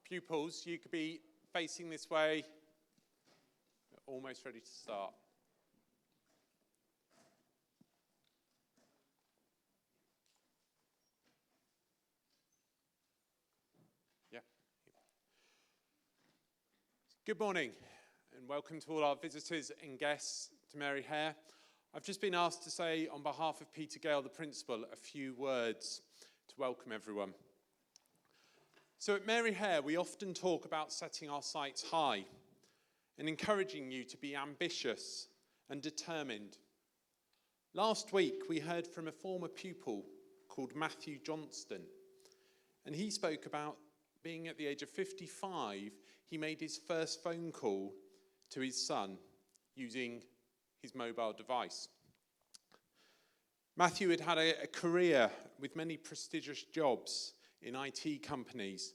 Pupils, you could be facing this way. We're almost ready to start. Yeah. Good morning and welcome to all our visitors and guests to Mary Hare. I've just been asked to say on behalf of Peter Gale, the principal, a few words to welcome everyone. So at Mary Hare, we often talk about setting our sights high and encouraging you to be ambitious and determined. Last week, we heard from a former pupil called Matthew Johnston, and he spoke about being at the age of 55, he made his first phone call to his son using his mobile device. Matthew had had a career with many prestigious jobs in IT companies.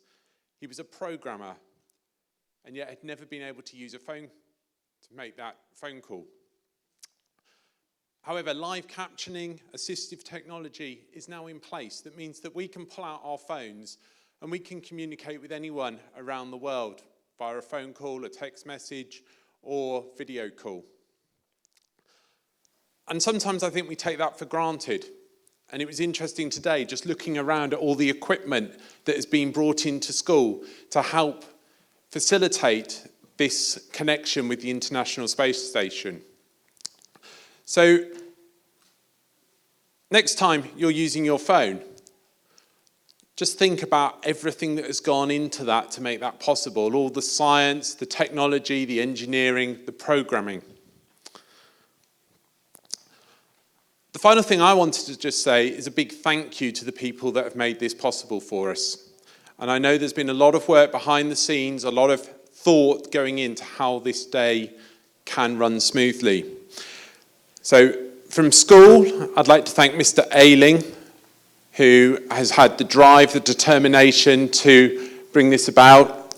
He was a programmer and yet had never been able to use a phone to make that phone call. However, live captioning, assistive technology is now in place. That means that we can pull out our phones and we can communicate with anyone around the world via a phone call, a text message, or video call. And sometimes I think we take that for granted. And it was interesting today, just looking around at all the equipment that has been brought into school to help facilitate this connection with the International Space Station. So, next time you're using your phone, just think about everything that has gone into that to make that possible. All the science, the technology, the engineering, the programming. The final thing I wanted to just say is a big thank you to the people that have made this possible for us. And I know there's been a lot of work behind the scenes, a lot of thought going into how this day can run smoothly. So from school, I'd like to thank Mr. Ailing, who has had the drive, the determination to bring this about.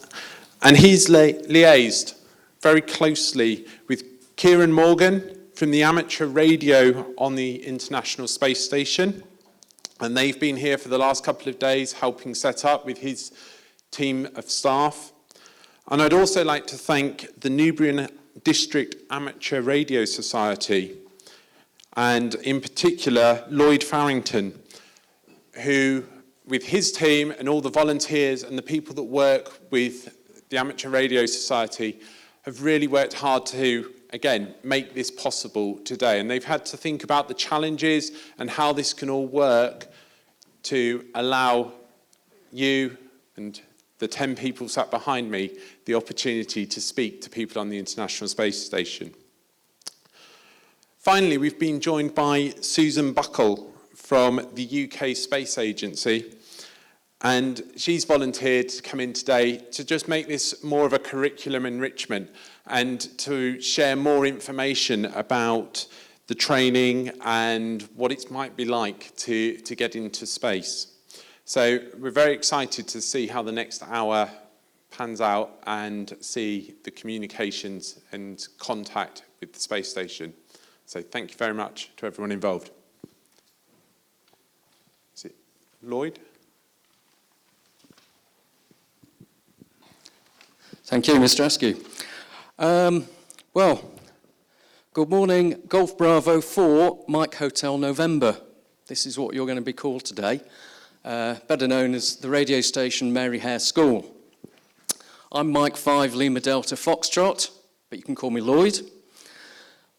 And he's liaised very closely with Kieran Morgan from the amateur radio on the International Space Station. And they've been here for the last couple of days helping set up with his team of staff. And I'd also like to thank the Newbury District Amateur Radio Society, and in particular Lloyd Farrington, who with his team and all the volunteers and the people that work with the Amateur Radio Society have really worked hard to, again, make this possible today. And they've had to think about the challenges and how this can all work to allow you and the 10 people sat behind me the opportunity to speak to people on the International Space Station. Finally, we've been joined by Susan Buckle from the UK Space Agency, and she's volunteered to come in today to just make this more of a curriculum enrichment and to share more information about the training and what it might be like to get into space. So we're very excited to see how the next hour pans out and see the communications and contact with the space station. So thank you very much to everyone involved. Is it Lloyd? Thank you, Mr. Askew. Well, good morning, Golf Bravo 4, Mike Hotel November. This is what you're going to be called today, better known as the radio station Mary Hare School. I'm Mike 5 Lima Delta Foxtrot, but you can call me Lloyd.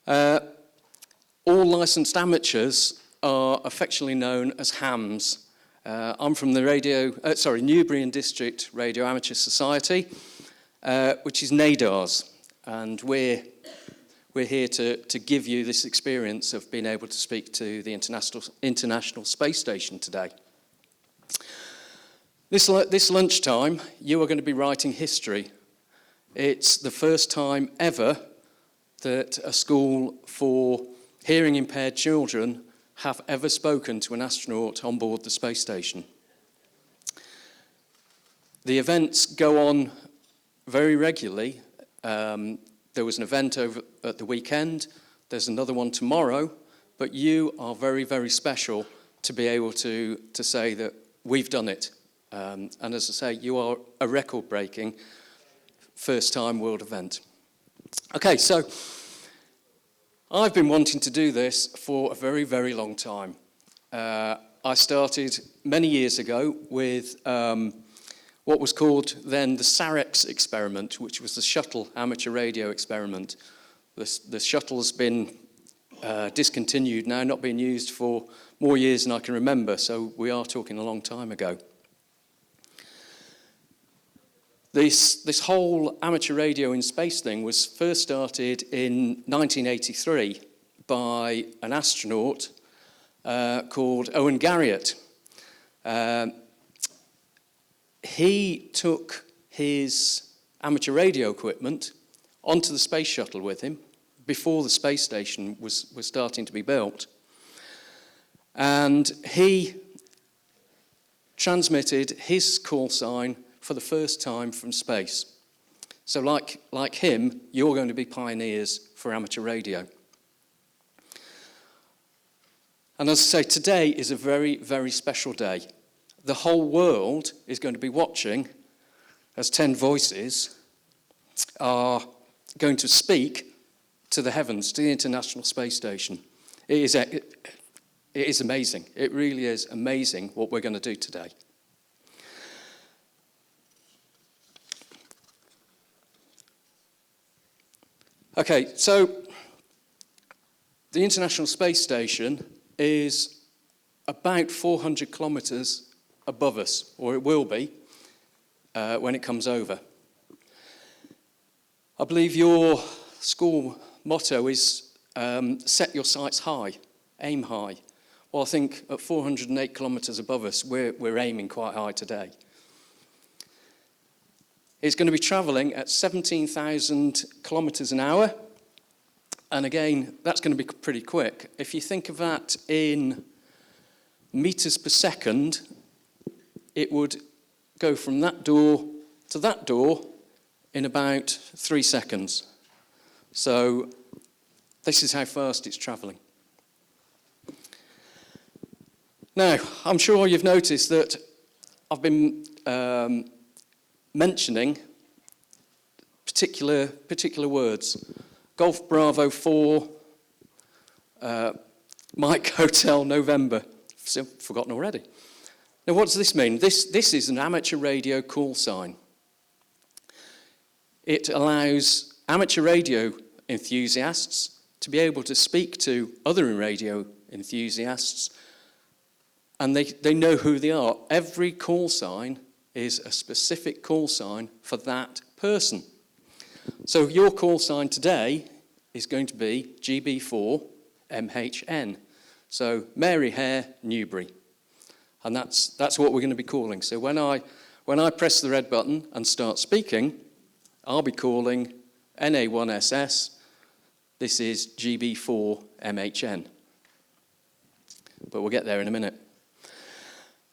All licensed amateurs are affectionately known as hams. I'm from the Newbury District Radio Amateur Society, which is NADARS, and we're here to give you this experience of being able to speak to the International Space Station today. This lunchtime, you are going to be writing history. It's the first time ever that a school for hearing impaired children have ever spoken to an astronaut on board the space station. The events go on very regularly. There was an event over at the weekend, there's another one tomorrow, but you are very, very special to be able to say that we've done it. And as I say, you are a record-breaking first-time world event. Okay, so I've been wanting to do this for a very, very long time. I started many years ago with what was called then the SAREX experiment, which was the Shuttle Amateur Radio Experiment. The shuttle's been discontinued now, not being used for more years than I can remember, so we are talking a long time ago. This whole amateur radio in space thing was first started in 1983 by an astronaut called Owen Garriott. He took his amateur radio equipment onto the space shuttle with him before the space station was starting to be built. And he transmitted his call sign for the first time from space. So like him, you're going to be pioneers for amateur radio. And as I say, today is a very, very special day. The whole world is going to be watching as 10 voices are going to speak to the heavens, to the International Space Station. It is amazing. It really is amazing what we're going to do today. Okay, so the International Space Station is about 400 kilometres above us, or it will be when it comes over. I believe your school motto is set your sights high, aim high. Well, I think at 408 kilometres above us, we're aiming quite high today. It's going to be travelling at 17,000 kilometres an hour. And again, that's going to be pretty quick. If you think of that in meters per second, it would go from that door to that door in about 3 seconds. So this is how fast it's travelling. Now, I'm sure you've noticed that I've been mentioning particular words. Golf Bravo 4, Mike Hotel November. Forgotten already. Now, what does this mean? This is an amateur radio call sign. It allows amateur radio enthusiasts to be able to speak to other radio enthusiasts, and they know who they are. Every call sign is a specific call sign for that person. So your call sign today is going to be GB4MHN. So Mary Hare, Newbury. And that's what we're going to be calling. So when I press the red button and start speaking, I'll be calling NA1SS. This is GB4MHN. But we'll get there in a minute.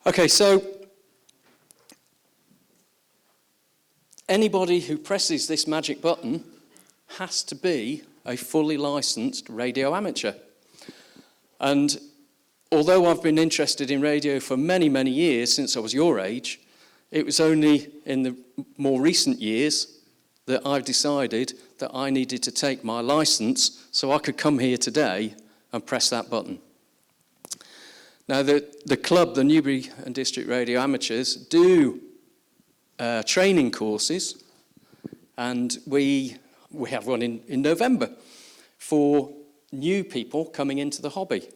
Okay, so anybody who presses this magic button has to be a fully licensed radio amateur. And although I've been interested in radio for many, many years, since I was your age, it was only in the more recent years that I've decided that I needed to take my license so I could come here today and press that button. Now, the club, the Newbury and District Radio Amateurs, do training courses, and we have one in November for new people coming into the hobby.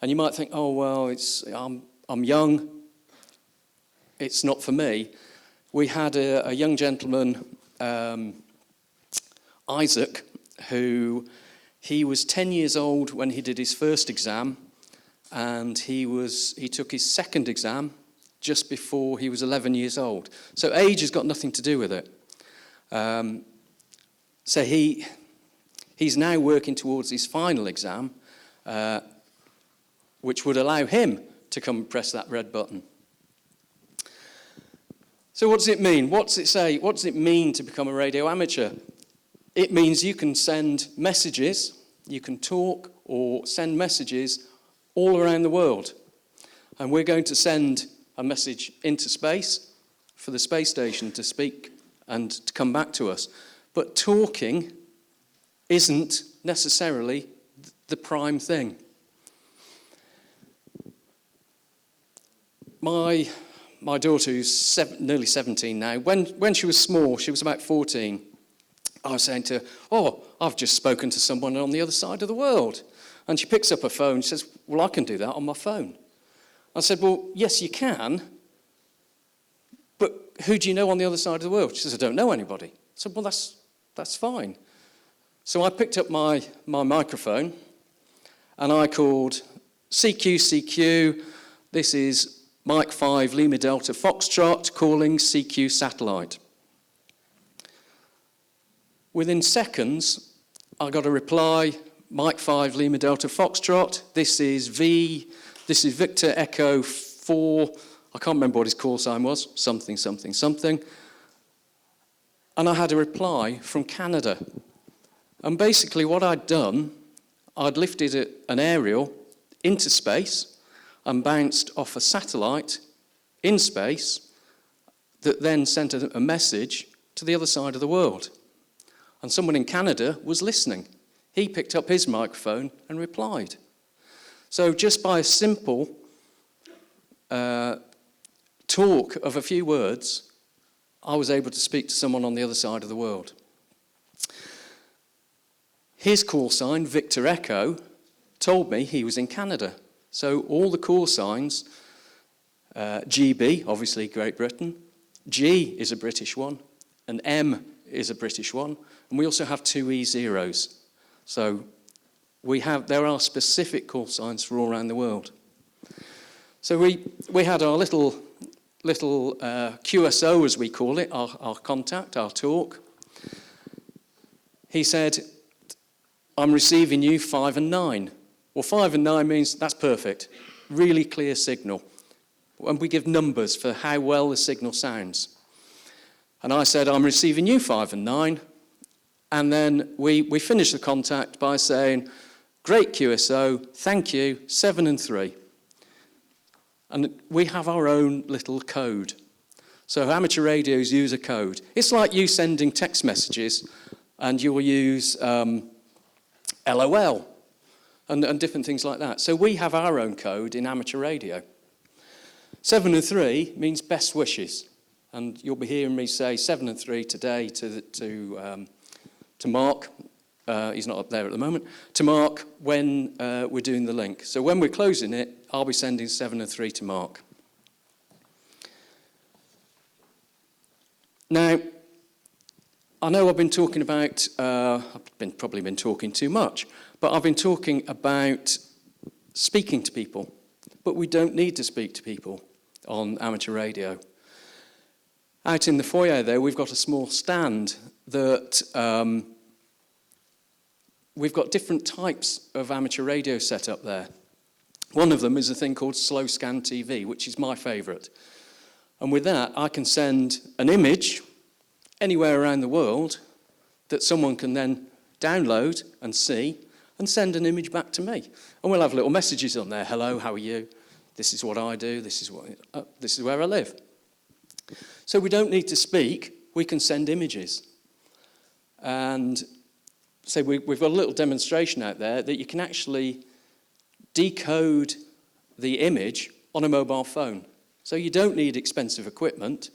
And you might think, oh, well, I'm young, it's not for me. We had a young gentleman, Isaac, he was 10 years old when he did his first exam, and he took his second exam just before he was 11 years old. So age has got nothing to do with it. So he's now working towards his final exam, which would allow him to come and press that red button. So what does it mean? What does it say? What does it mean to become a radio amateur? It means you can send messages, you can talk or send messages all around the world. And we're going to send a message into space for the space station to speak and to come back to us. But talking isn't necessarily the prime thing. My daughter, who's nearly 17 now, when she was small, she was about 14, I was saying to her, oh, I've just spoken to someone on the other side of the world. And she picks up her phone and says, well, I can do that on my phone. I said, well, yes, you can, but who do you know on the other side of the world? She says, I don't know anybody. I said, well, that's fine. So I picked up my microphone and I called CQ, this is Mike 5 Lima Delta Foxtrot calling CQ satellite. Within seconds, I got a reply, Mike 5 Lima Delta Foxtrot, this is Victor Echo 4, I can't remember what his call sign was, something. And I had a reply from Canada. And basically what I'd done, I'd lifted an aerial into space and bounced off a satellite in space that then sent a message to the other side of the world. And someone in Canada was listening. He picked up his microphone and replied. So just by a simple talk of a few words, I was able to speak to someone on the other side of the world. His call sign, Victor Echo, told me he was in Canada. So all the call signs, GB, obviously Great Britain, G is a British one, and M is a British one, and we also have two E0s. So there are specific call signs for all around the world. So we had our little QSO, as we call it, our contact, our talk. He said, I'm receiving you 5 and 9. Well, 5 and 9 means that's perfect. Really clear signal. And we give numbers for how well the signal sounds. And I said, I'm receiving you 5 and 9. And then we finished the contact by saying, great QSO, thank you, 7 and 3. And we have our own little code. So amateur radios use a code. It's like you sending text messages and you'll use LOL and different things like that. So we have our own code in amateur radio. 7 and 3 means best wishes. And you'll be hearing me say 7 and 3 today to Mark. He's not up there at the moment. To Mark when we're doing the link. So when we're closing it, I'll be sending 7 and 3 to Mark. Now, I know I've been talking about, probably been talking too much, but I've been talking about speaking to people. But we don't need to speak to people on amateur radio. Out in the foyer there, we've got a small stand that we've got different types of amateur radio set up there. One of them is a thing called slow scan TV, which is my favourite. And with that, I can send an image anywhere around the world that someone can then download and see and send an image back to me. And we'll have little messages on there. Hello, how are you? This is what I do. This is where I live. So we don't need to speak. We can send images. And so we've got a little demonstration out there that you can actually decode the image on a mobile phone. So you don't need expensive equipment.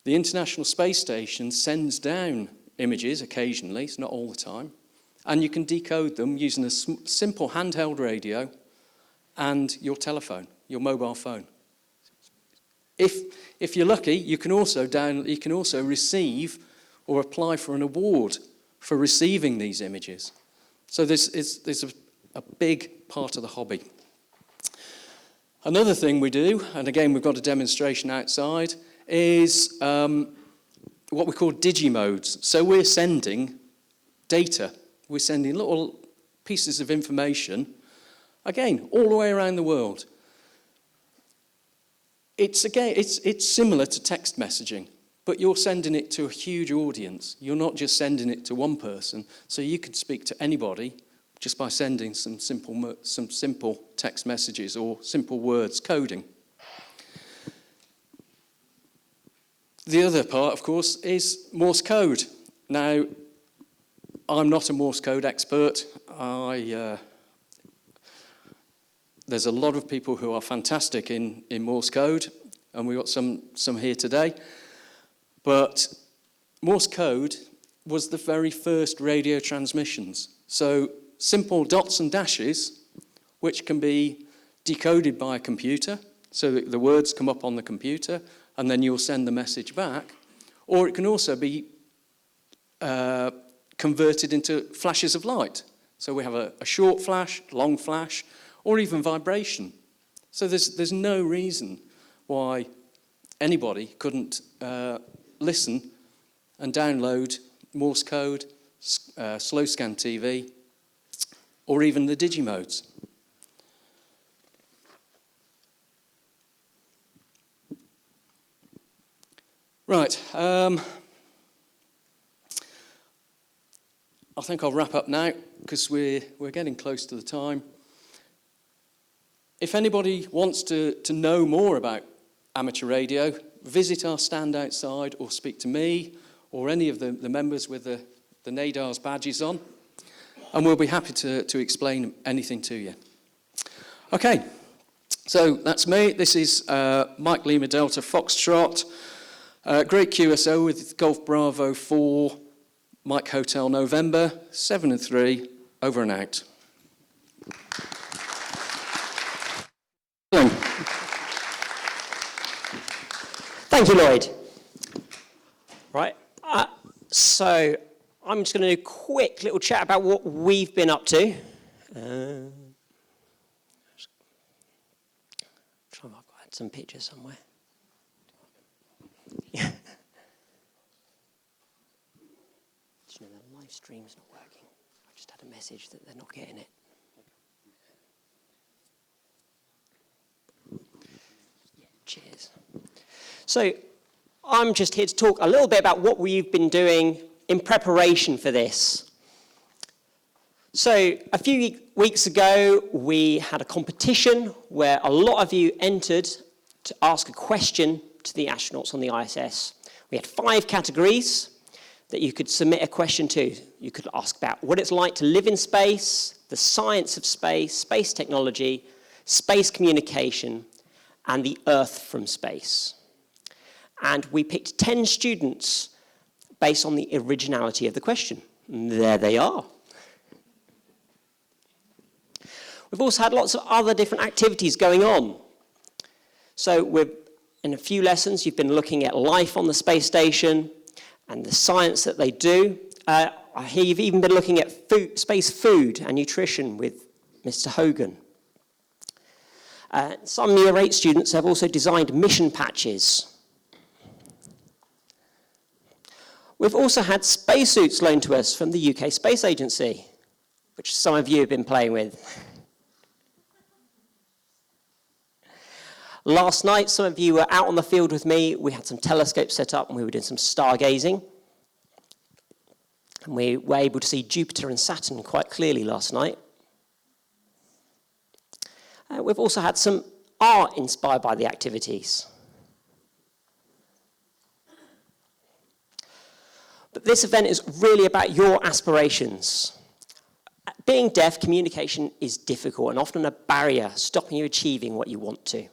The International Space Station sends down images occasionally, it's not all the time, and you can decode them using a simple handheld radio and your telephone, your mobile phone. If you're lucky, you can also receive or apply for an award for receiving these images. So there's a big part of the hobby. Another thing we do, and again we've got a demonstration outside, is what we call digimodes. So we're sending data. We're sending little pieces of information, again, all the way around the world. It's similar to text messaging, but you're sending it to a huge audience. You're not just sending it to one person, so you can speak to anybody just by sending some simple text messages or simple words coding. The other part, of course, is Morse code. Now, I'm not a Morse code expert. There's a lot of people who are fantastic in Morse code, and we've got some here today. But Morse code was the very first radio transmissions. So simple dots and dashes, which can be decoded by a computer, so that the words come up on the computer, and then you'll send the message back. Or it can also be converted into flashes of light. So we have a short flash, long flash, or even vibration. So there's no reason why anybody couldn't listen and download Morse code, slow scan TV, or even the digimodes. Right, I think I'll wrap up now because we're getting close to the time. If anybody wants to know more about amateur radio, visit our stand outside or speak to me or any of the members with the NADARS badges on, and we'll be happy to explain anything to you. Okay, so that's me. This is Mike Lima Delta Foxtrot, Great QSO with Golf Bravo 4, Mike Hotel November, 7 and 3, over and out. Thank you, Lloyd. Right, so I'm just going to do a quick little chat about what we've been up to. I've got some pictures somewhere. Yeah. The live stream's not working. I just had a message that they're not getting it. Yeah, cheers. So I'm just here to talk a little bit about what we've been doing in preparation for this. So a few weeks ago, we had a competition where a lot of you entered to ask a question to the astronauts on the ISS. We had 5 categories that you could submit a question to. You could ask about what it's like to live in space, the science of space, space technology, space communication, and the Earth from space. And we picked 10 students based on the originality of the question. And there they are. We've also had lots of other different activities going on. So in a few lessons, you've been looking at life on the space station and the science that they do. I hear you've even been looking at space food and nutrition with Mr. Hogan. Some Year 8 students have also designed mission patches. We've also had spacesuits loaned to us from the UK Space Agency, which some of you have been playing with. Last night, some of you were out on the field with me. We had some telescopes set up and we were doing some stargazing. And we were able to see Jupiter and Saturn quite clearly last night. We've also had some art inspired by the activities. But this event is really about your aspirations. Being deaf, communication is difficult and often a barrier stopping you achieving what you want to.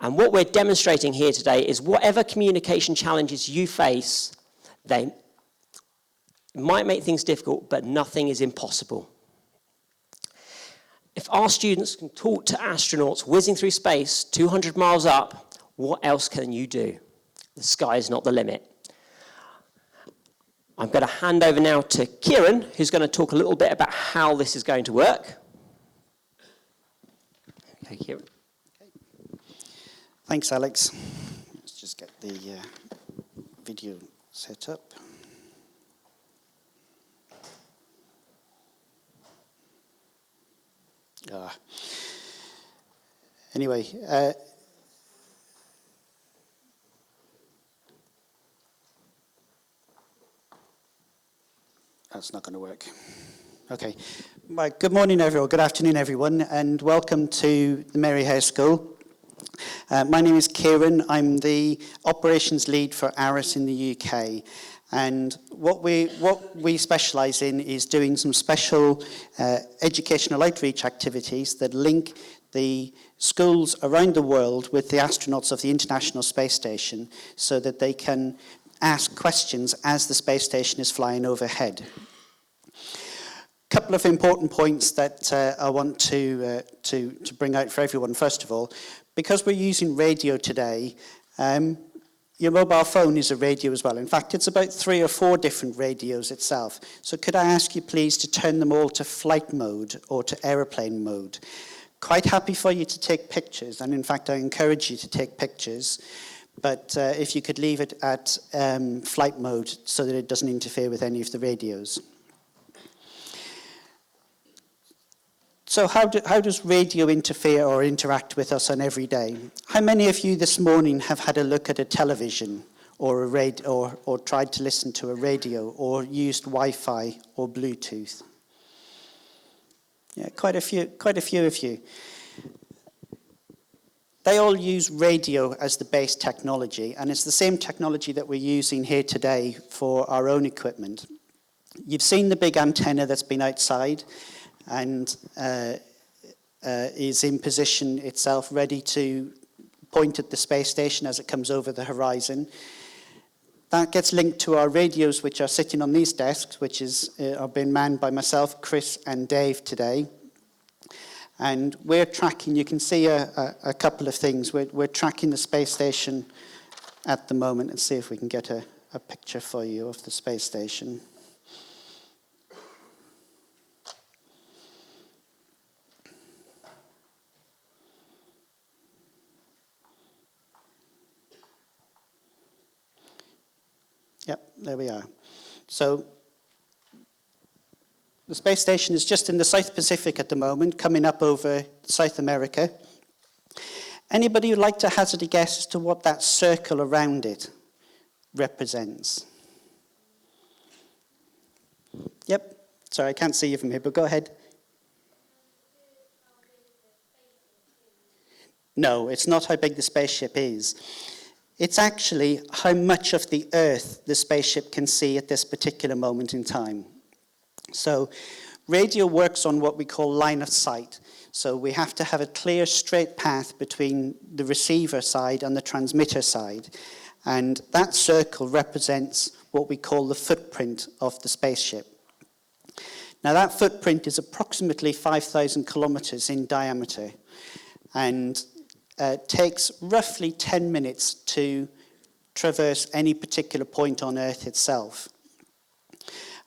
And what we're demonstrating here today is whatever communication challenges you face, they might make things difficult, but nothing is impossible. If our students can talk to astronauts whizzing through space 200 miles up, what else can you do? The sky is not the limit. I'm going to hand over now to Kieran, who's going to talk a little bit about how this is going to work. Okay, Kieran. Thanks, Alex. Let's just get the video set up. Anyway, that's not going to work. Okay. Right, good morning, everyone. Good afternoon, everyone, and welcome to the Mary Hare School. My name is Kieran. I'm the operations lead for ARISS in the UK. And what we specialise in is doing some special educational outreach activities that link the schools around the world with the astronauts of the International Space Station so that they can ask questions as the space station is flying overhead. A couple of important points that I want to bring out for everyone. First of all, because we're using radio today, your mobile phone is a radio as well. In fact, it's about 3 or 4 different radios itself. So could I ask you please to turn them all to flight mode or to aeroplane mode? Quite happy for you to take pictures, and in fact I encourage you to take pictures, but if you could leave it at flight mode so that it doesn't interfere with any of the radios. So how does radio interfere or interact with us on every day? How many of you this morning have had a look at a television or or tried to listen to a radio or used Wi-Fi or Bluetooth? Yeah, quite a few of you. They all use radio as the base technology, and it's the same technology that we're using here today for our own equipment. You've seen the big antenna that's been outside and is in position itself, ready to point at the space station as it comes over the horizon. That gets linked to our radios, which are sitting on these desks, which are being manned by myself, Chris, and Dave today. And we're tracking, you can see a couple of things. We're tracking the space station at the moment. Let's see if we can get a picture for you of the space station. Yep, there we are. So the space station is just in the South Pacific at the moment, coming up over South America. Anybody who'd like to hazard a guess as to what that circle around it represents? Yep, sorry, I can't see you from here, but go ahead. No, it's not how big the spaceship is. It's actually how much of the Earth the spaceship can see at this particular moment in time. So radio works on what we call line of sight. So we have to have a clear, straight path between the receiver side and the transmitter side. And that circle represents what we call the footprint of the spaceship. Now that footprint is approximately 5,000 kilometers in diameter and takes roughly 10 minutes to traverse any particular point on Earth itself.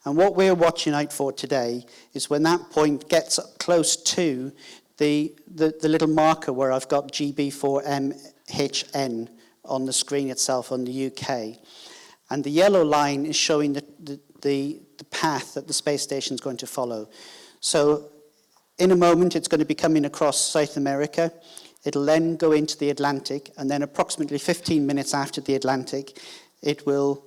And what we're watching out for today is when that point gets up close to the little marker where I've got GB4MHN on the screen itself on the UK. And the yellow line is showing the path that the space station is going to follow. So in a moment, it's going to be coming across South America. It'll then go into the Atlantic, and then approximately 15 minutes after the Atlantic, it will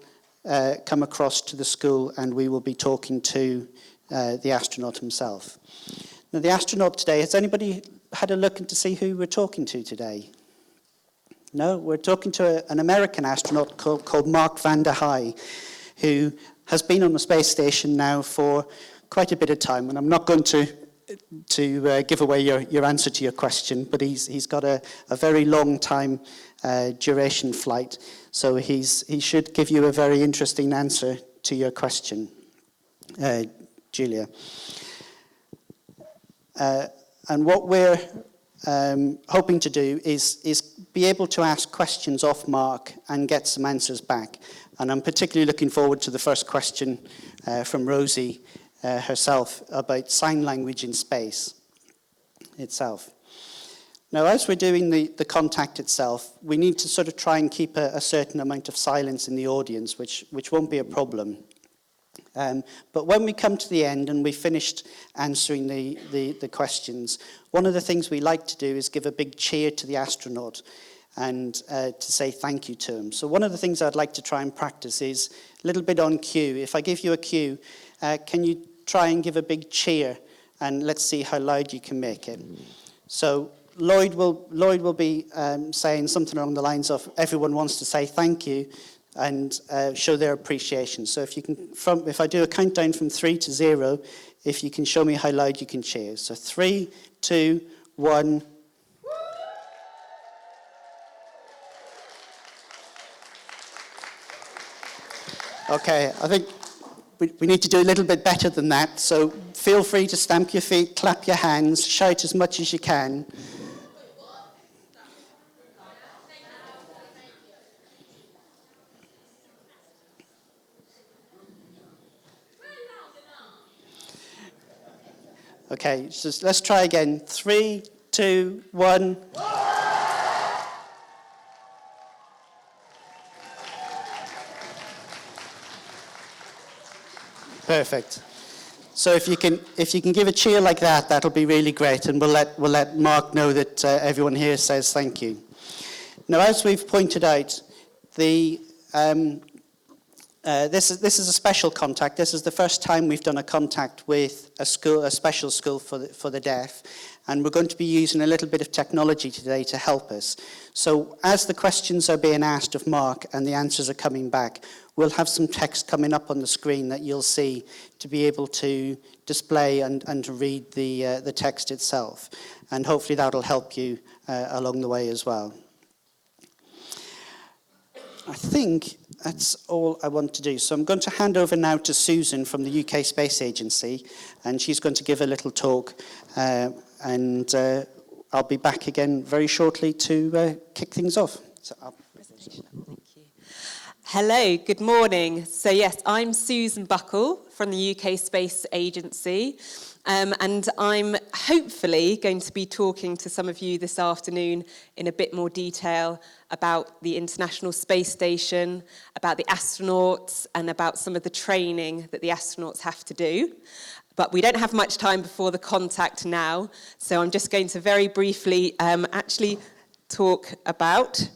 come across to the school, and we will be talking to the astronaut himself. Now, the astronaut today, has anybody had a look to see who we're talking to today? No, we're talking to an American astronaut called Mark Vande Hei, who has been on the space station now for quite a bit of time, and I'm not going to give away your answer to your question, but he's got a very long time duration flight, so he should give you a very interesting answer to your question, Julia. And what we're hoping to do is be able to ask questions off Mark and get some answers back. And I'm particularly looking forward to the first question from Rosie herself about sign language in space itself. Now, as we're doing the contact itself, we need to sort of try and keep a certain amount of silence in the audience, which won't be a problem. But when we come to the end and we've finished answering the questions, one of the things we like to do is give a big cheer to the astronaut and to say thank you to him. So one of the things I'd like to try and practice is a little bit on cue. If I give you a cue, can you try and give a big cheer, and let's see how loud you can make it. So Lloyd will be saying something along the lines of everyone wants to say thank you and show their appreciation. So if I do a countdown from 3 to 0, if you can show me how loud you can cheer. So 3, 2, 1. Okay, I think we need to do a little bit better than that. So feel free to stamp your feet, clap your hands, shout as much as you can. Okay, so let's try again. 3, 2, 1. Perfect. So if you can give a cheer like that, that'll be really great, and we'll let Mark know that everyone here says thank you. Now, as we've pointed out, this is a special contact. This is the first time we've done a contact with a special school for the deaf, and we're going to be using a little bit of technology today to help us. So as the questions are being asked of Mark and the answers are coming back, we'll have some text coming up on the screen that you'll see to be able to display and to read the text itself. And hopefully that'll help you along the way as well. I think that's all I want to do. So I'm going to hand over now to Susan from the UK Space Agency, and she's going to give a little talk, and I'll be back again very shortly to kick things off. So Thank you. Hello, good morning. So yes, I'm Susan Buckle from the UK Space Agency, and I'm hopefully going to be talking to some of you this afternoon in a bit more detail about the International Space Station, about the astronauts, and about some of the training that the astronauts have to do. But we don't have much time before the contact now, so I'm just going to very briefly actually talk about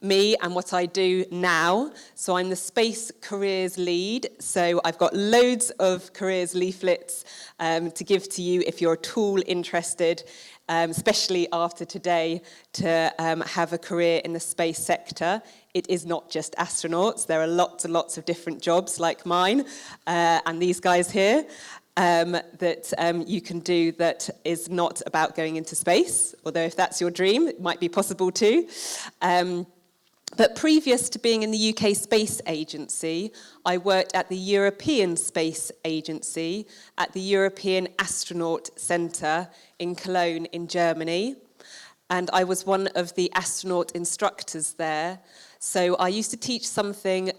me and what I do now. So I'm the Space Careers Lead, so I've got loads of careers leaflets to give to you if you're at all interested, especially after today, to have a career in the space sector. It is not just astronauts. There are lots and lots of different jobs like mine and these guys here that you can do that is not about going into space, although if that's your dream, it might be possible too. But previous to being in the UK Space Agency, I worked at the European Space Agency at the European Astronaut Centre in Cologne in Germany. And I was one of the astronaut instructors there. So I used to teach something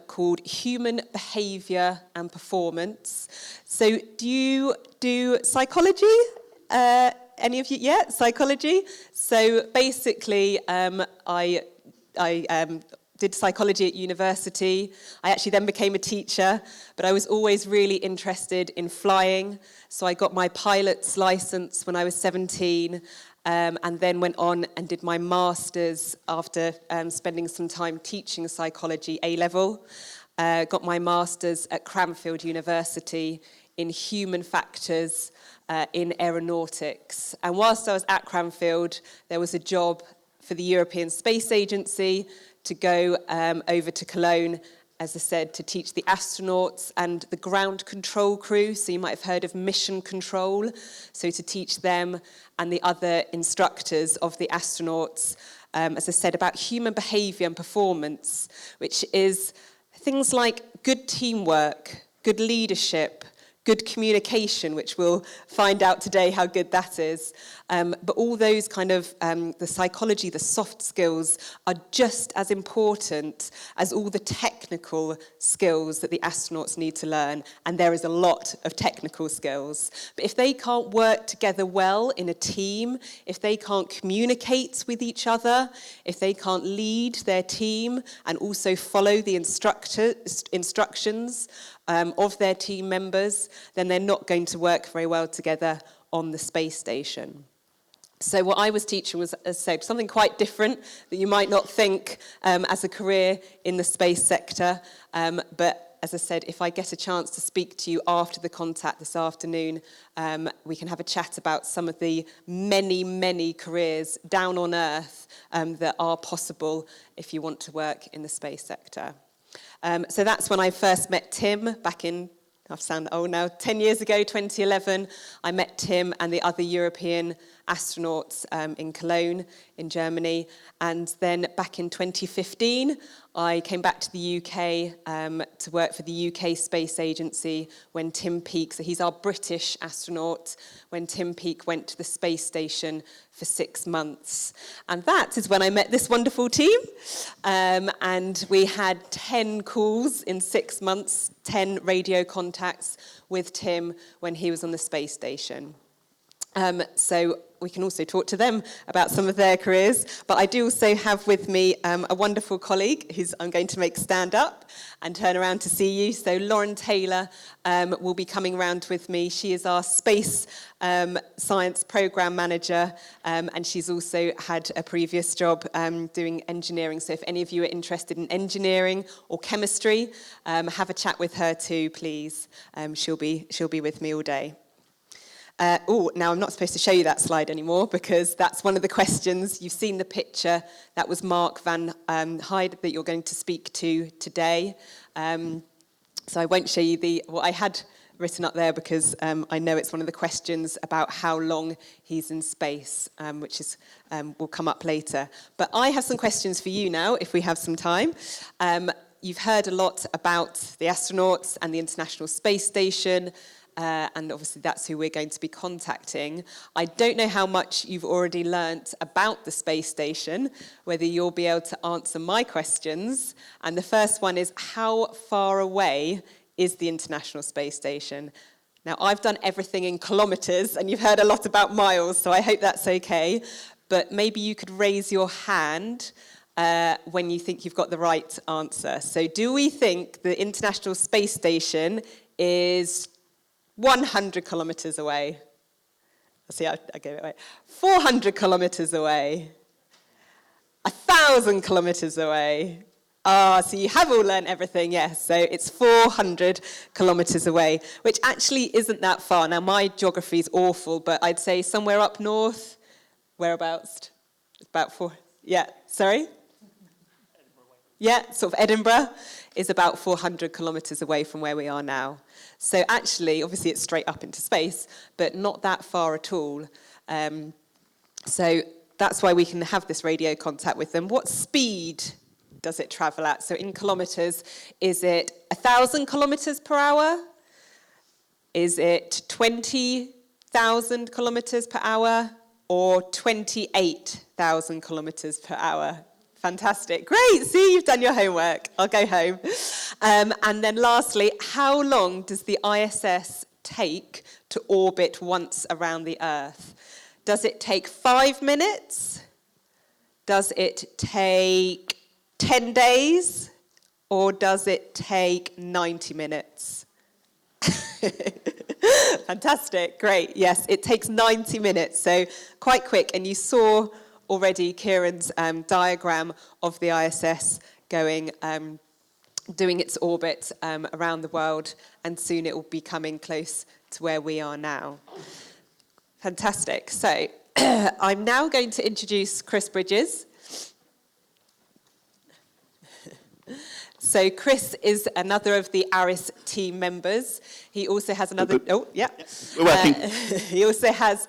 called human behaviour and performance. So do you do psychology? Any of you? Yeah, psychology. So basically, I did psychology at university. I actually then became a teacher, but I was always really interested in flying. So I got my pilot's license when I was 17, and then went on and did my master's after spending some time teaching psychology A-level. Got my master's at Cranfield University in human factors in aeronautics. And whilst I was at Cranfield, there was a job for the European Space Agency to go over to Cologne, as I said, to teach the astronauts and the ground control crew. So you might have heard of mission control. So to teach them and the other instructors of the astronauts, as I said, about human behaviour and performance, which is things like good teamwork, good leadership, good communication, which we'll find out today how good that is. But all those kind of, the psychology, the soft skills are just as important as all the technical skills that the astronauts need to learn. And there is a lot of technical skills. But if they can't work together well in a team, if they can't communicate with each other, if they can't lead their team and also follow the instructions of their team members, then they're not going to work very well together on the space station. So what I was teaching was, as I said, something quite different that you might not think as a career in the space sector, but as I said, if I get a chance to speak to you after the contact this afternoon, we can have a chat about some of the many, many careers down on Earth that are possible if you want to work in the space sector. So that's when I first met Tim back in, I sound old now, 10 years ago, 2011. I met Tim and the other European astronauts in Cologne in Germany. And then back in 2015, I came back to the UK to work for the UK Space Agency when Tim Peake, so he's our British astronaut, when Tim Peake went to the space station for 6 months. And that is when I met this wonderful team. And we had 10 calls in 6 months, 10 radio contacts with Tim when he was on the space station. So we can also talk to them about some of their careers. But I do also have with me a wonderful colleague who's I'm going to make stand up and turn around to see you. So Lauren Taylor will be coming round with me. She is our space science program manager, and she's also had a previous job doing engineering. So if any of you are interested in engineering or chemistry, have a chat with her too, please. She'll be with me all day. Now I'm not supposed to show you that slide anymore because that's one of the questions. You've seen the picture. That was Mark Vande Hei that you're going to speak to today. So I won't show you what I had written up there because I know it's one of the questions about how long he's in space, which will come up later. But I have some questions for you now, if we have some time. You've heard a lot about the astronauts and the International Space Station. And obviously that's who we're going to be contacting. I don't know how much you've already learnt about the space station, whether you'll be able to answer my questions. And the first one is, how far away is the International Space Station? Now, I've done everything in kilometres, and you've heard a lot about miles, so I hope that's okay. But maybe you could raise your hand when you think you've got the right answer. So do we think the International Space Station is 100 kilometres away? See, I gave it away. 400 kilometres away. 1,000 kilometres away. So you have all learned everything, yes. So it's 400 kilometres away, which actually isn't that far. Now, my geography is awful, but I'd say somewhere up north, whereabouts? It's about 4, yeah, sorry? Yeah, sort of Edinburgh is about 400 kilometres away from where we are now. So actually, obviously it's straight up into space, but not that far at all. So that's why we can have this radio contact with them. What speed does it travel at? So in kilometres, is it 1,000 kilometres per hour? Is it 20,000 kilometres per hour? Or 28,000 kilometres per hour? Fantastic. Great. See, you've done your homework. I'll go home. And then lastly, how long does the ISS take to orbit once around the Earth? Does it take 5 minutes? Does it take 10 days? Or does it take 90 minutes? Fantastic. Great. Yes, it takes 90 minutes. So quite quick. And you saw already Kieran's diagram of the ISS going, doing its orbit around the world, and soon it will be coming close to where we are now. Fantastic. So I'm now going to introduce Chris Bridges. So Chris is another of the ARISS team members. He also has another... Oh, yeah. We're working. He also has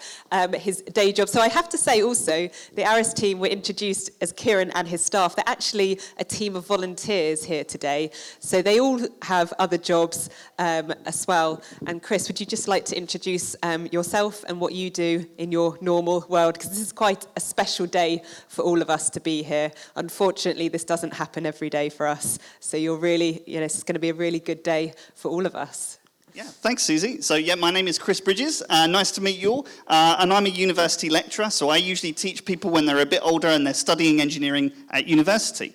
his day job. So I have to say also, the ARISS team were introduced as Kieran and his staff. They're actually a team of volunteers here today. So they all have other jobs as well. And Chris, would you just like to introduce yourself and what you do in your normal world? Because this is quite a special day for all of us to be here. Unfortunately, this doesn't happen every day for us. So you're really, it's going to be a really good day for all of us. Yeah, thanks, Susie. So, my name is Chris Bridges. Nice to meet you all. And I'm a university lecturer, so I usually teach people when they're a bit older and they're studying engineering at university.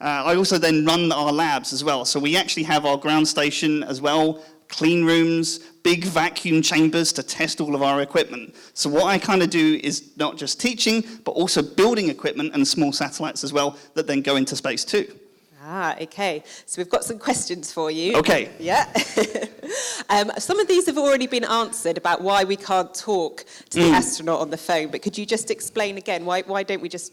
I also then run our labs as well. So we actually have our ground station as well, clean rooms, big vacuum chambers to test all of our equipment. So what I kind of do is not just teaching, but also building equipment and small satellites as well that then go into space too. Okay. So we've got some questions for you. Okay. Yeah. Some of these have already been answered about why we can't talk to the astronaut on the phone, but could you just explain again, why don't we just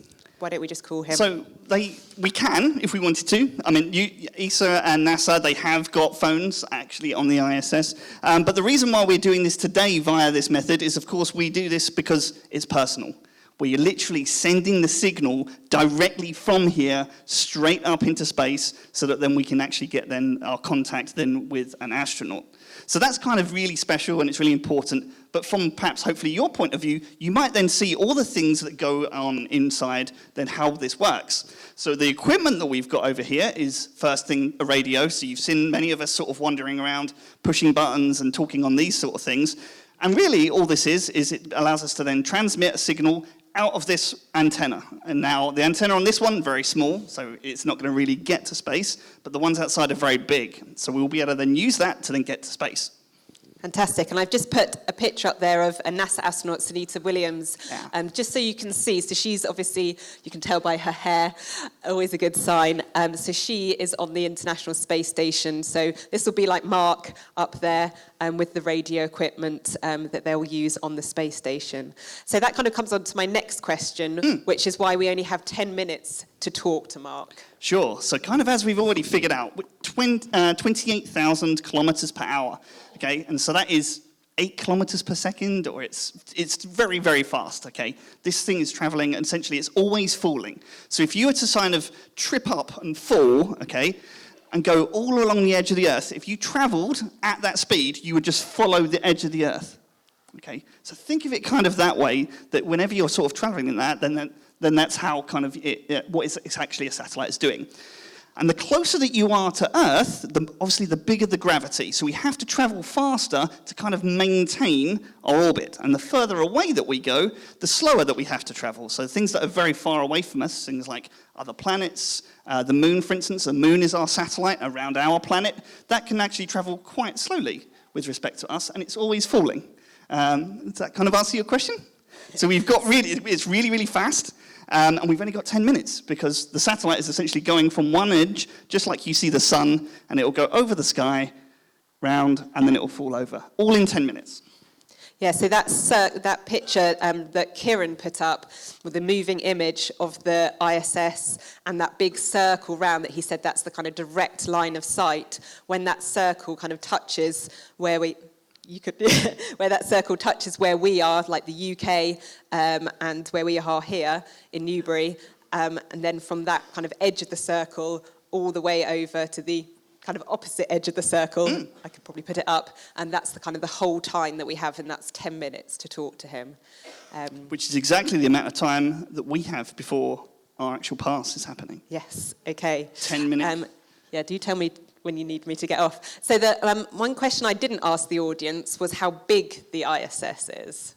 call him? So we can, if we wanted to. I mean, ESA and NASA, they have got phones actually on the ISS. But the reason why we're doing this today via this method is, of course, we do this because it's personal. We're literally sending the signal directly from here straight up into space so that then we can actually get then our contact then with an astronaut. So that's kind of really special and it's really important. But from perhaps hopefully your point of view, you might then see all the things that go on inside then how this works. So the equipment that we've got over here is first thing a radio. So you've seen many of us sort of wandering around, pushing buttons and talking on these sort of things. And really all this is it allows us to then transmit a signal out of this antenna. And now the antenna on this one, very small, so it's not going to really get to space, but the ones outside are very big. So we'll be able to then use that to then get to space. Fantastic. And I've just put a picture up there of a NASA astronaut, Sunita Williams, just so you can see. So she's obviously, you can tell by her hair, always a good sign. So she is on the International Space Station. So this will be like Mark up there with the radio equipment that they'll use on the space station. So that kind of comes on to my next question, which is why we only have 10 minutes to talk to Mark. Sure. So kind of as we've already figured out, 28,000 kilometers per hour. Okay, and so that is 8 kilometers per second, or it's very, very fast, okay? This thing is traveling, and essentially it's always falling. So if you were to kind of trip up and fall, okay, and go all along the edge of the Earth, if you traveled at that speed, you would just follow the edge of the Earth, okay? So think of it kind of that way, that whenever you're sort of traveling in that, then that's how kind of what it's actually a satellite is doing. And the closer that you are to Earth, obviously the bigger the gravity. So we have to travel faster to kind of maintain our orbit. And the further away that we go, the slower that we have to travel. So things that are very far away from us, things like other planets, the moon, for instance, the moon is our satellite around our planet, that can actually travel quite slowly with respect to us, and it's always falling. Does that kind of answer your question? So we've got it's really, really fast. And we've only got 10 minutes because the satellite is essentially going from one edge, just like you see the sun, and it will go over the sky, round, and then it will fall over, all in 10 minutes. Yeah, so that's that picture that Kieran put up with the moving image of the ISS and that big circle round that he said that's the kind of direct line of sight. When that circle kind of touches where where that circle touches where we are, like the UK, and where we are here in Newbury, and then from that kind of edge of the circle all the way over to the kind of opposite edge of the circle, I could probably put it up, and that's the kind of the whole time that we have, and that's 10 minutes to talk to him. Which is exactly the amount of time that we have before our actual pass is happening. Yes, okay. 10 minutes. Yeah, do tell me when you need me to get off. So the one question I didn't ask the audience was how big the ISS is.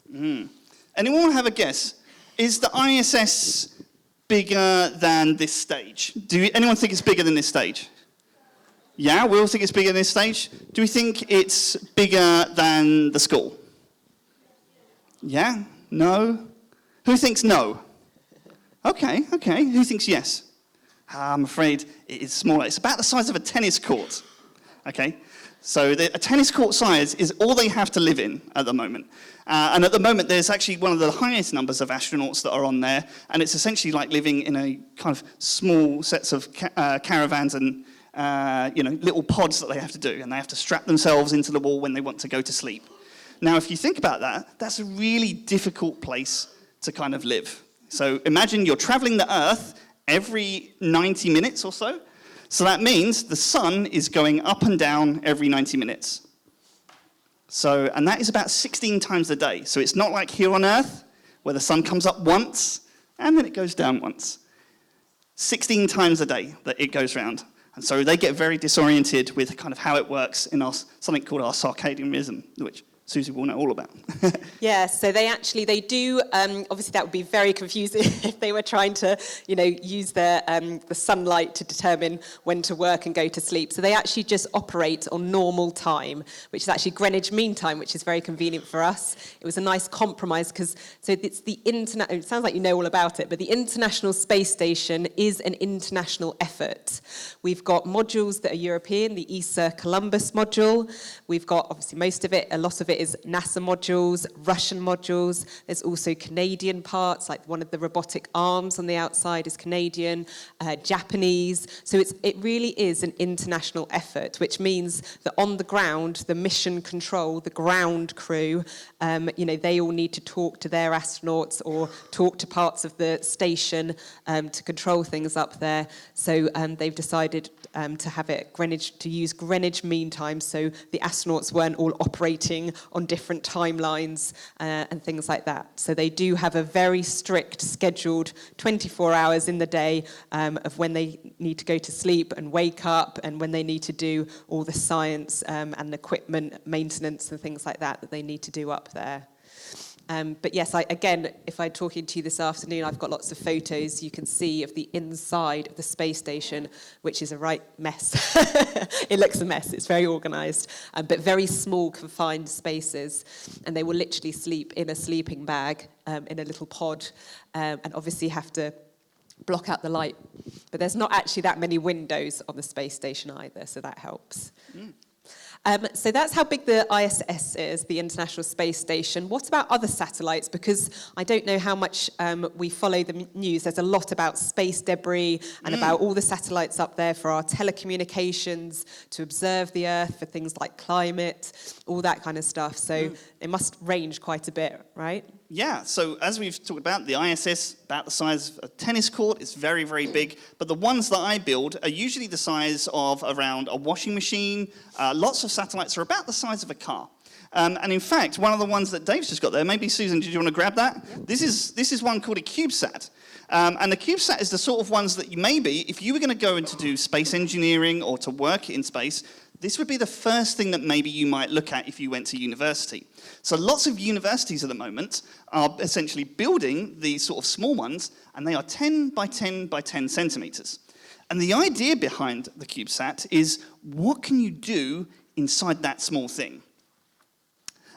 Anyone have a guess? Is the ISS bigger than this stage? Anyone think it's bigger than this stage? Yeah, we all think it's bigger than this stage. Do we think it's bigger than the school? Yeah? No? Who thinks no? Okay. Who thinks yes? I'm afraid it is smaller. It's about the size of a tennis court. Okay? So a tennis court size is all they have to live in at the moment. And at the moment, there's actually one of the highest numbers of astronauts that are on there, and it's essentially like living in a kind of small sets of caravans and little pods that they have to do, and they have to strap themselves into the wall when they want to go to sleep. Now, if you think about that, that's a really difficult place to kind of live. So imagine you're traveling the Earth every 90 minutes or so. So that means the sun is going up and down every 90 minutes. So, and that is about 16 times a day. So it's not like here on Earth, where the sun comes up once, and then it goes down once. 16 times a day that it goes round. And so they get very disoriented with kind of how it works in something called our circadian rhythm, which Susie will know all about. Yeah, so they do, obviously that would be very confusing if they were trying to, use the sunlight to determine when to work and go to sleep. So they actually just operate on normal time, which is actually Greenwich Mean Time, which is very convenient for us. It was a nice compromise because, so it's the it sounds like you know all about it, but the International Space Station is an international effort. We've got modules that are European, the ESA Columbus module. We've got, obviously most of it, a lot of it is NASA modules, Russian modules. There's also Canadian parts, like one of the robotic arms on the outside is Canadian, Japanese. So it really is an international effort, which means that on the ground, the mission control, the ground crew, they all need to talk to their astronauts or talk to parts of the station to control things up there. So they've decided to use Greenwich Mean Time, so the astronauts weren't all operating on different timelines and things like that. So they do have a very strict scheduled 24 hours in the day of when they need to go to sleep and wake up and when they need to do all the science and equipment maintenance and things like that they need to do up there. But yes, if I'm talking to you this afternoon, I've got lots of photos you can see of the inside of the space station, which is a right mess. It looks a mess. It's very organised, but very small, confined spaces. And they will literally sleep in a sleeping bag in a little pod and obviously have to block out the light. But there's not actually that many windows on the space station either, so that helps. So that's how big the ISS is, the International Space Station. What about other satellites? Because I don't know how much we follow the news. There's a lot about space debris and about all the satellites up there for our telecommunications, to observe the Earth for things like climate, all that kind of stuff. So it must range quite a bit, right? Yeah, so as we've talked about, the ISS, about the size of a tennis court, is very, very big. But the ones that I build are usually the size of around a washing machine. Lots of satellites are about the size of a car. And in fact, one of the ones that Dave's just got there, maybe Susan, did you want to grab that? Yeah. This is one called a CubeSat. And the CubeSat is the sort of ones that if you were going to go and to do space engineering or to work in space, this would be the first thing that maybe you might look at if you went to university. So lots of universities at the moment are essentially building these sort of small ones, and they are 10 by 10 by 10 centimeters. And the idea behind the CubeSat is, what can you do inside that small thing?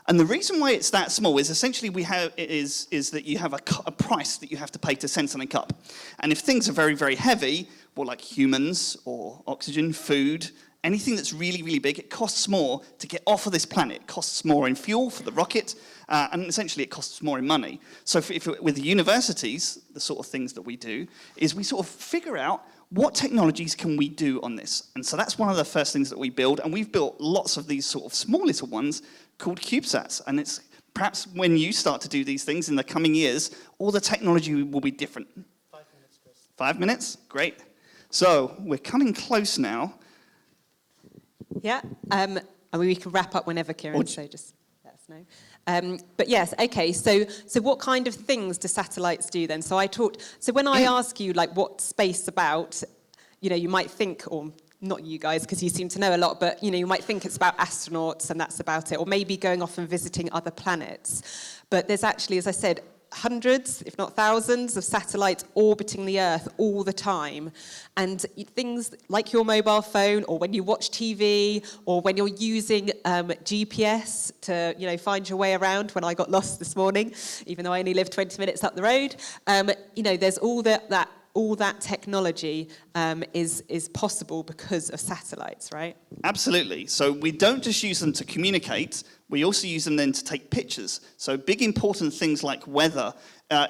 And the reason why it's that small is essentially is that you have a price that you have to pay to send something up. And if things are very, very heavy, well, like humans or oxygen, food, anything that's really, really big, it costs more to get off of this planet. It costs more in fuel for the rocket, and essentially it costs more in money. So with the universities, the sort of things that we do is we sort of figure out what technologies can we do on this. And so that's one of the first things that we build, and we've built lots of these sort of small little ones called CubeSats. And it's perhaps when you start to do these things in the coming years, all the technology will be different. 5 minutes, Chris. 5 minutes? Great. So we're coming close now. Yeah, we can wrap up whenever, Kieran, so just let us know. But yes, okay, so what kind of things do satellites do then? So when I ask you, like, what's space about, you might think, or not you guys, because you seem to know a lot, but, you might think it's about astronauts and that's about it, or maybe going off and visiting other planets. But there's actually, as I said, hundreds, if not thousands, of satellites orbiting the Earth all the time. And things like your mobile phone, or when you watch TV, or when you're using GPS to, find your way around, when I got lost this morning, even though I only live 20 minutes up the road, there's all that technology is possible because of satellites, right? Absolutely. So we don't just use them to communicate, we also use them then to take pictures. So big important things like weather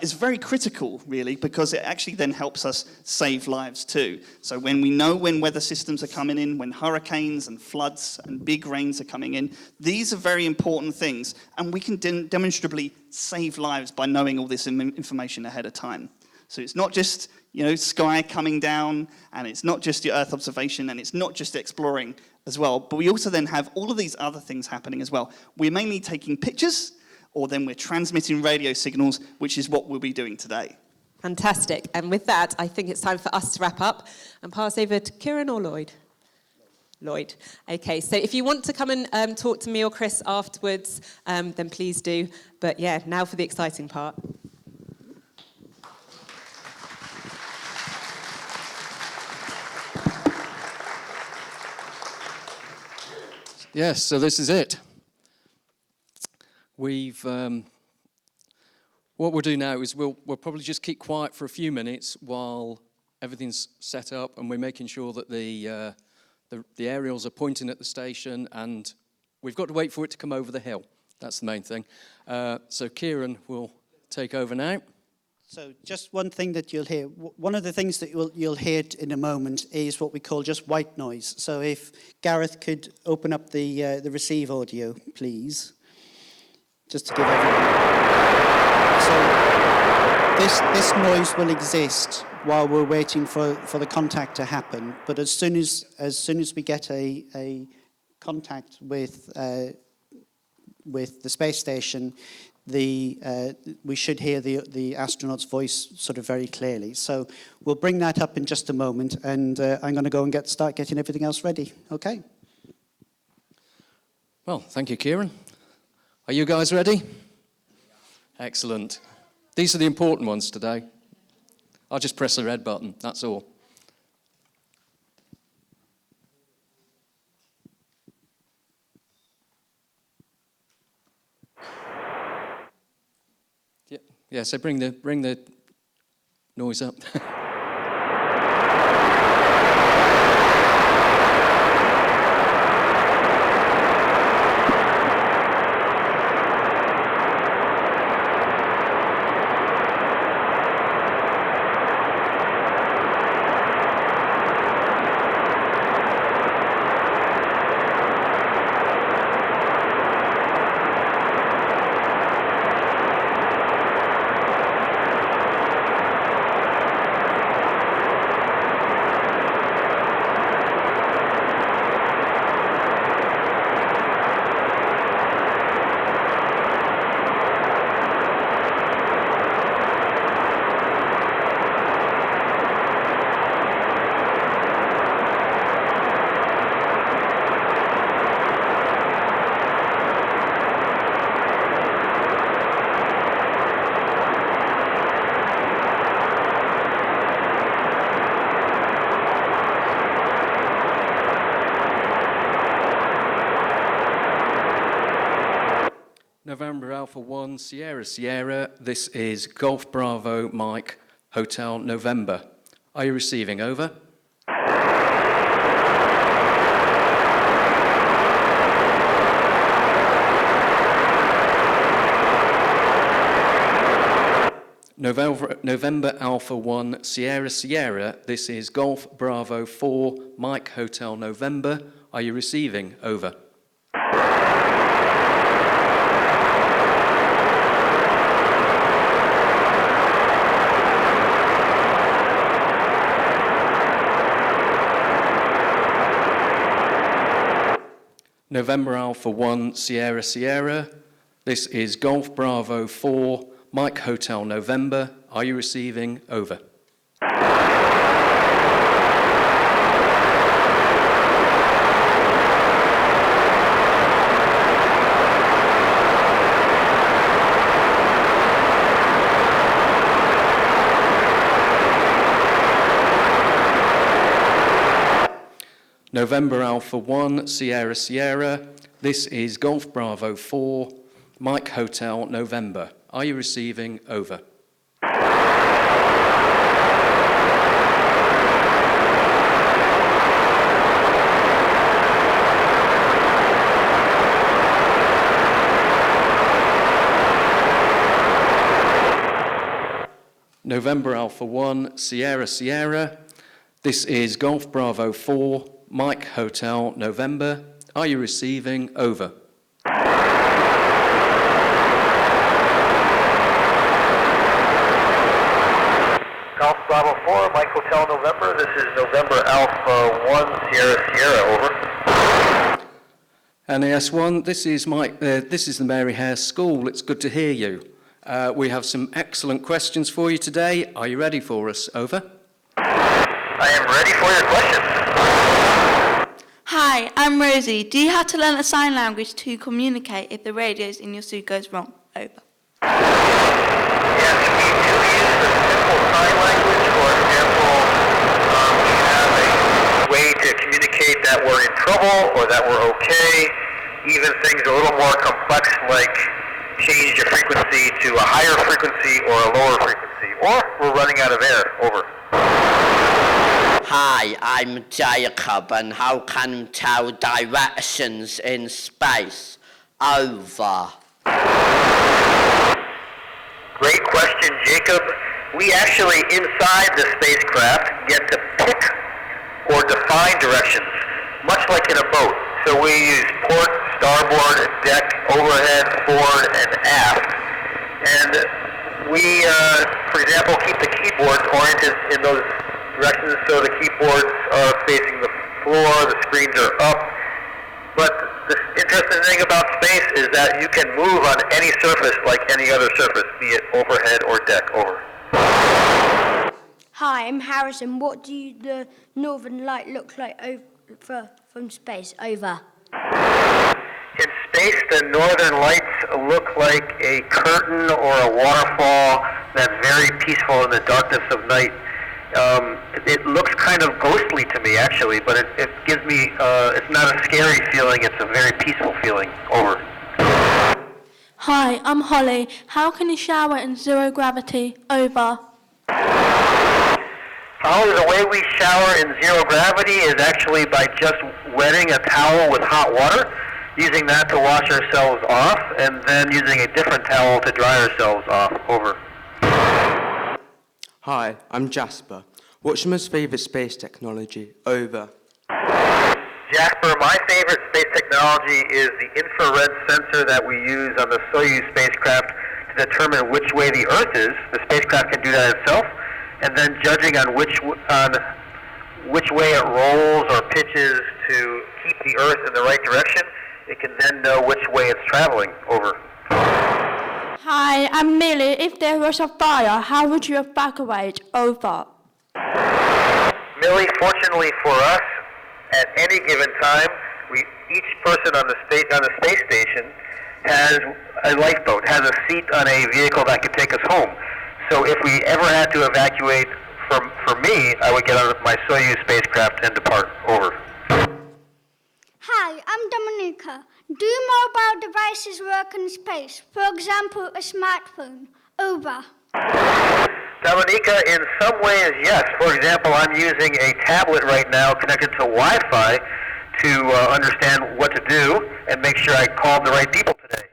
is very critical, really, because it actually then helps us save lives too. So when we know when weather systems are coming in, when hurricanes and floods and big rains are coming in, these are very important things, and we can demonstrably save lives by knowing all this information ahead of time. So it's not just, sky coming down, and it's not just your Earth observation, and it's not just exploring as well, but we also then have all of these other things happening as well. We're mainly taking pictures, or then we're transmitting radio signals, which is what we'll be doing today. Fantastic. And with that, I think it's time for us to wrap up and pass over to Kieran or Lloyd. Lloyd. Okay, so if you want to come and talk to me or Chris afterwards, then please do. But yeah, now for the exciting part. Yes, so this is it. What we'll do now is we'll probably just keep quiet for a few minutes while everything's set up and we're making sure that the aerials are pointing at the station, and we've got to wait for it to come over the hill. That's the main thing. So Kieran will take over now. So just one thing that you'll hear. One of the things that you'll hear in a moment is what we call just white noise. So if Gareth could open up the receive audio, please, just to give everyone. So this noise will exist while we're waiting for the contact to happen. But as soon as we get a contact with the space station, we should hear the astronaut's voice sort of very clearly. So we'll bring that up in just a moment, and I'm going to go and start getting everything else ready. Okay? Well, thank you, Kieran. Are you guys ready? Excellent. These are the important ones today. I'll just press the red button, that's all. Yeah, so bring the noise up. November Alpha 1, Sierra Sierra, this is Golf Bravo Mike Hotel November. Are you receiving? Over. November Alpha 1, Sierra Sierra, this is Golf Bravo 4, Mike Hotel November. Are you receiving? Over. November Alpha 1, Sierra Sierra, this is Golf Bravo 4, Mike Hotel November. Are you receiving? Over. November Alpha 1, Sierra Sierra, this is Golf Bravo 4, Mike Hotel November. Are you receiving? Over. November Alpha 1, Sierra Sierra, this is Golf Bravo 4, Mike Hotel November. Are you receiving? Over. Golf Bravo 4, Mike Hotel November. This is November Alpha 1, Sierra Sierra. Over. NAS1, this is Mike. This is the Mary Hare School. It's good to hear you. We have some excellent questions for you today. Are you ready for us? Over. I am ready for your questions. Hi, I'm Rosie. Do you have to learn a sign language to communicate if the radios in your suit goes wrong? Over. Yes, we do use the simple sign language. For example, we have a way to communicate that we're in trouble or that we're okay. Even things a little more complex like change your frequency to a higher frequency or a lower frequency. Or we're running out of air. Over. Hi, I'm Jacob, and how can you tell directions in space? Over. Great question, Jacob. We actually, inside the spacecraft, get to pick or define directions, much like in a boat. So we use port, starboard, deck, overhead, forward, and aft. And we, for example, keep the keyboards oriented in those directions so the keyboards are facing the floor, the screens are up. But the interesting thing about space is that you can move on any surface like any other surface, be it overhead or deck. Over. Hi, I'm Harrison. What do the Northern Light look like from space? Over. In space, the northern lights look like a curtain or a waterfall that's very peaceful in the darkness of night. It looks kind of ghostly to me, actually, but it gives me, it's not a scary feeling, it's a very peaceful feeling. Over. Hi, I'm Holly. How can you shower in zero gravity? Over. Holly, the way we shower in zero gravity is actually by just wetting a towel with hot water, using that to wash ourselves off, and then using a different towel to dry ourselves off. Over. Hi, I'm Jasper. What's your most favourite space technology? Over. Jasper, my favorite space technology is the infrared sensor that we use on the Soyuz spacecraft to determine which way the Earth is. The spacecraft can do that itself, and then judging on which way it rolls or pitches to keep the Earth in the right direction, it can then know which way it's traveling. Over. Hi, I'm Millie. If there was a fire, how would you evacuate? Over. Millie, fortunately for us, at any given time, each person on the space station has a lifeboat, has a seat on a vehicle that could take us home. So if we ever had to evacuate, for me, I would get on my Soyuz spacecraft and depart. Over. Hi, I'm Dominica. Do mobile devices work in space? For example, a smartphone? Over. Dominica, in some ways, yes. For example, I'm using a tablet right now connected to Wi-Fi to understand what to do and make sure I called the right people today.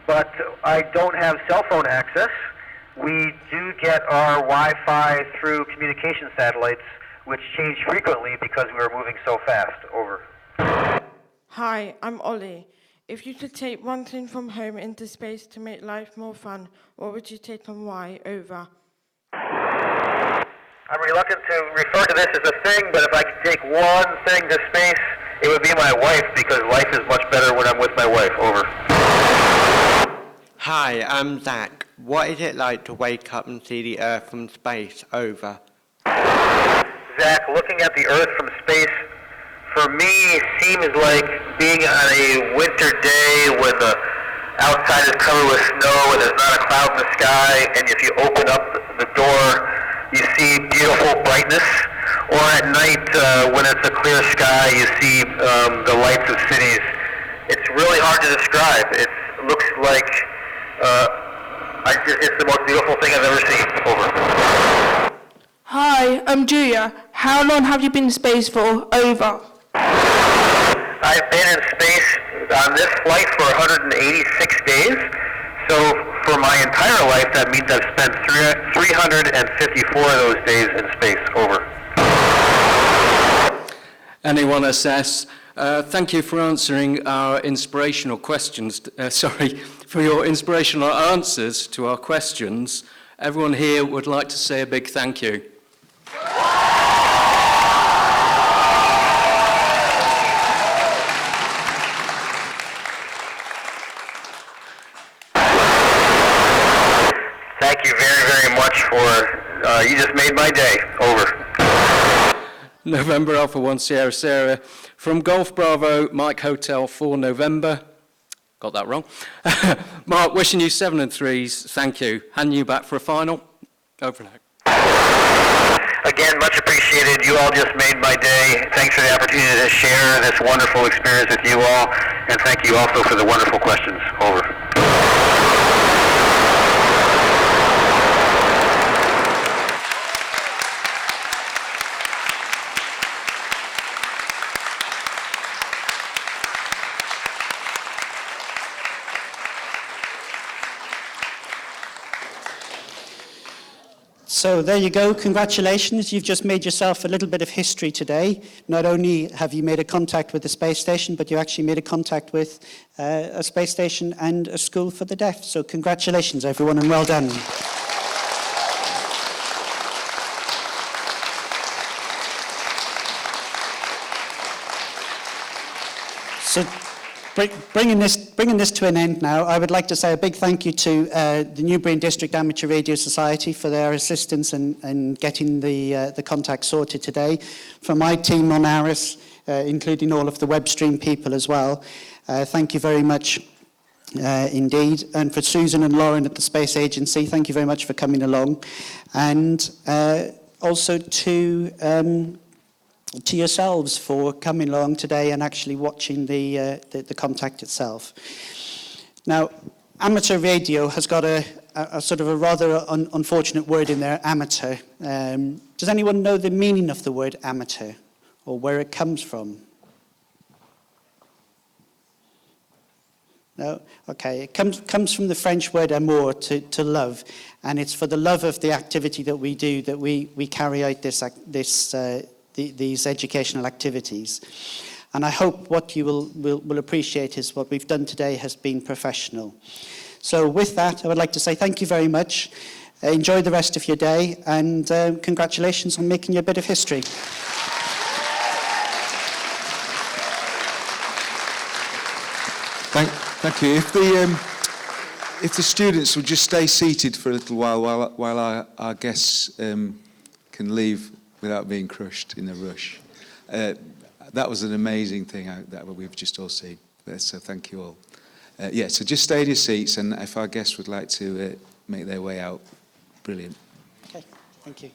But I don't have cell phone access. We do get our Wi-Fi through communication satellites, which change frequently because we are moving so fast. Over. Hi, I'm Ollie. If you could take one thing from home into space to make life more fun, what would you take and why? Over. I'm reluctant to refer to this as a thing, but if I could take one thing to space, it would be my wife, because life is much better when I'm with my wife. Over. Hi, I'm Zach. What is it like to wake up and see the Earth from space? Over. Zach, looking at the Earth from space, for me, seems like being on a winter day when the outside is covered with snow and there's not a cloud in the sky, and if you open up the door, you see beautiful brightness. Or at night, when it's a clear sky, you see the lights of cities. It's really hard to describe. It looks like it's the most beautiful thing I've ever seen. Over. Hi, I'm Julia. How long have you been in space for? Over. I've been in space on this flight for 186 days. So for my entire life, that means I've spent 354 of those days in space. Over. NA1SS, thank you for answering our inspirational questions. For your inspirational answers to our questions. Everyone here would like to say a big thank you. Thank you very, very much for, you just made my day. Over. November Alpha 1 Sierra Sierra. From Golf Bravo, Mike Hotel 4 November. Got that wrong. Mark, wishing you 7 and 3s. Thank you. Handing you back for a final. Over and out. Again, much appreciated. You all just made my day. Thanks for the opportunity to share this wonderful experience with you all. And thank you also for the wonderful questions. Over. So there you go, congratulations, you've just made yourself a little bit of history today. Not only have you made a contact with the space station, but you actually made a contact with a space station and a school for the deaf. So congratulations everyone and well done. So bringing this to an end now, I would like to say a big thank you to the Newbury and District Amateur Radio Society for their assistance in getting the contact sorted today. For my team on ARISS, including all of the web stream people as well, thank you very much indeed. And for Susan and Lauren at the Space Agency, thank you very much for coming along. And also to yourselves for coming along today and actually watching the contact itself. Now, amateur radio has got a sort of a rather unfortunate word in there, amateur. Does anyone know the meaning of the word amateur or where it comes from? No? Okay, it comes from the French word amour, to love, and it's for the love of the activity that we do that we carry out these educational activities. And I hope what you will appreciate is what we've done today has been professional. So with that, I would like to say thank you very much. Enjoy the rest of your day, and congratulations on making your bit of history. Thank you. If the students will just stay seated for a little while our guests can leave without being crushed in a rush. That was an amazing thing that we've just all seen. So thank you all. Yeah, so just stay in your seats, and if our guests would like to make their way out, brilliant. Okay, thank you.